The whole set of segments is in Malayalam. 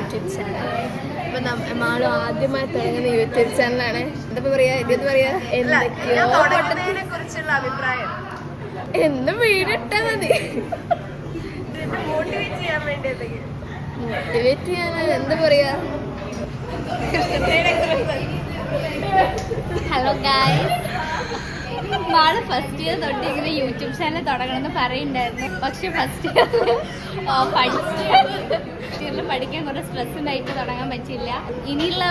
YouTube channel. അപ്പം മാളും ആദ്യമായി തുടങ്ങുന്ന യൂട്യൂബ് ചാനലാണ്. എന്താ പറയാ, ഇതെന്ന് പറയാ എന്തൊക്കെയോ കുറിച്ചുള്ള അഭിപ്രായം എന്ന് വീടിട്ടാ മതി. മോട്ടിവേറ്റ് ചെയ്യാൻ വേണ്ടി മോട്ടിവേറ്റ് ചെയ്യാൻ എന്താ പറയാ. Hello guys, mall first year തൊട്ട് ഇങ്ങനെ യൂട്യൂബ് ചാനൽ തുടങ്ങണമെന്ന് പറയുന്നുണ്ടായിരുന്നു. പക്ഷെ ഫസ്റ്റ് ഇയറിൽ പഠിക്കാൻ കുറേ സ്ട്രെസ് ഉണ്ടായിട്ട് തുടങ്ങാൻ പറ്റില്ല. ഇനിയുള്ള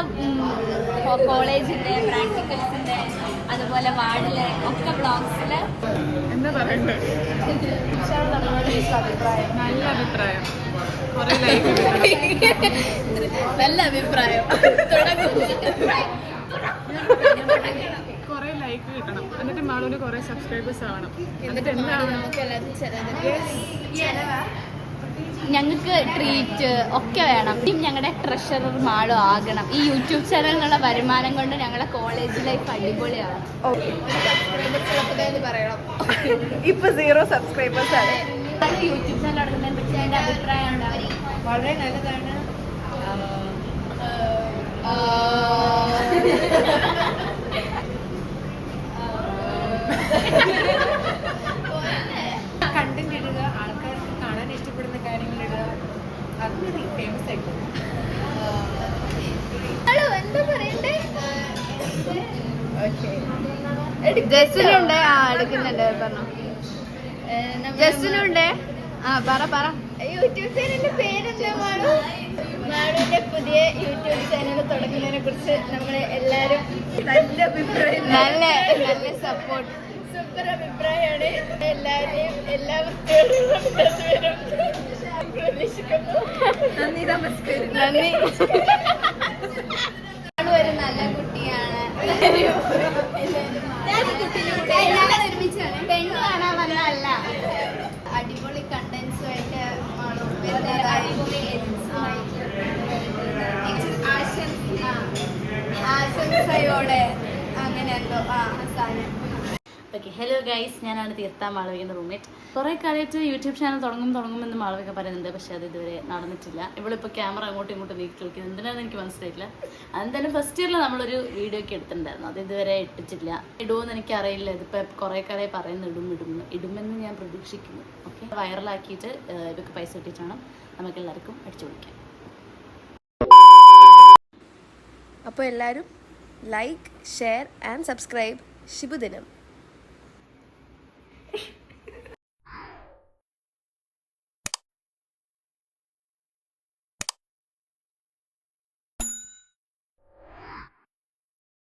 കോളേജിൻ്റെ പ്രാക്ടിക്കൽസിൻ്റെ അതുപോലെ വാർഡിലെ ഒക്കെ ബ്ലോഗ്സിൽ എന്താ പറയണ്ടേ, നല്ല അഭിപ്രായം, നല്ല അഭിപ്രായം. കുറെ ലൈക്ക് കിട്ടണം, എന്നിട്ട് മാളൂന് കുറെ സബ്സ്ക്രൈബേഴ്സ് ആവണം. എന്നിട്ട് എന്താവണം, ഞങ്ങൾക്ക് ട്രീറ്റ് ഒക്കെ വേണം. ഞങ്ങളുടെ ട്രഷറർ മാളും ആകണം. ഈ യൂട്യൂബ് ചാനലിനുള്ള വരുമാനം കൊണ്ട് ഞങ്ങളുടെ കോളേജ് ലൈഫ് അടിപൊളിയാണ്. ഇപ്പൊ 0 സബ്സ്ക്രൈബേഴ്സ് ആണ്. യൂട്യൂബ് ചാനൽ തുടങ്ങുന്നതിനെ പറ്റി അതിന്റെ അഭിപ്രായം ഉണ്ടാവും. വളരെ നല്ലതാണ്. കണ്ടന്റ് ഇടുക, ആൾക്കാർക്ക് കാണാൻ ഇഷ്ടപ്പെടുന്ന കാര്യങ്ങൾ ഇടുക, അത് ഫേമസ് ആയിക്കോട്ടെ. എന്താ പറയണ്ടേ? ജസ്റ്റിനുണ്ട്, എടുക്കുന്നുണ്ട്, പറഞ്ഞു. ജസ്റ്റിനുണ്ട്, പറ. യൂട്യൂബ് ചാനലിന്റെ പേരെന്താ മാളു? മാളുവിന്റെ പുതിയ യൂട്യൂബ് ചാനൽ തുടങ്ങുന്നതിനെ കുറിച്ച് നമ്മൾ എല്ലാരും നല്ല അഭിപ്രായം, നല്ല സപ്പോർട്ട്, സൂപ്പർ അഭിപ്രായമാണ്. എല്ലാവരെയും എല്ലാ വൃത്തിയോടും പ്രതീക്ഷിക്കുന്നു. നന്ദി, നമസ്കാരം. നന്ദി. ഒരു നല്ല കുട്ടിയാണ്. പെണ്ണ് കാണാൻ വന്നതല്ല, അടിപൊളി കണ്ടന്റ്സുമായിട്ട് ആശംസയോടെ അങ്ങനെ എന്തോ സാധനം. ഓക്കെ, ഹലോ ഗൈസ്, ഞാനാണ് തീർത്ത മാളവികൻ്റെ റൂംമേറ്റ്. കുറേ കാലമായിട്ട് യൂട്യൂബ് ചാനൽ തുടങ്ങുമെന്ന് മാളവിക പറയുന്നുണ്ട്. പക്ഷേ അത് ഇതുവരെ നടന്നിട്ടില്ല. ഇവളിപ്പോൾ ക്യാമറ അങ്ങോട്ടും ഇങ്ങോട്ടും നീക്കി കളിക്കുന്നത് എന്തിനാണെന്ന് എനിക്ക് മനസ്സിലായില്ല. എന്തായാലും ഫസ്റ്റ് ഇയറിൽ നമ്മളൊരു വീഡിയോ ഒക്കെ എടുത്തിട്ടുണ്ടായിരുന്നു, അത് ഇതുവരെ ഇട്ടിട്ടില്ല. ഇടുമെന്ന് എനിക്കറിയില്ല. ഇതിപ്പോൾ കുറേ കാലമായി പറയുന്നു ഇടുമെന്ന് ഞാൻ പ്രതീക്ഷിക്കുന്നു. ഓക്കെ, വൈറലാക്കിയിട്ട് ഇവർക്ക് പൈസ കിട്ടിയിട്ട് വേണം നമുക്ക് എല്ലാവർക്കും അടിച്ചു പൊളിക്കാം. അപ്പോൾ എല്ലാവരും ലൈക്ക്, ഷെയർ ആൻഡ് സബ്സ്ക്രൈബ്. ശുഭദിനം.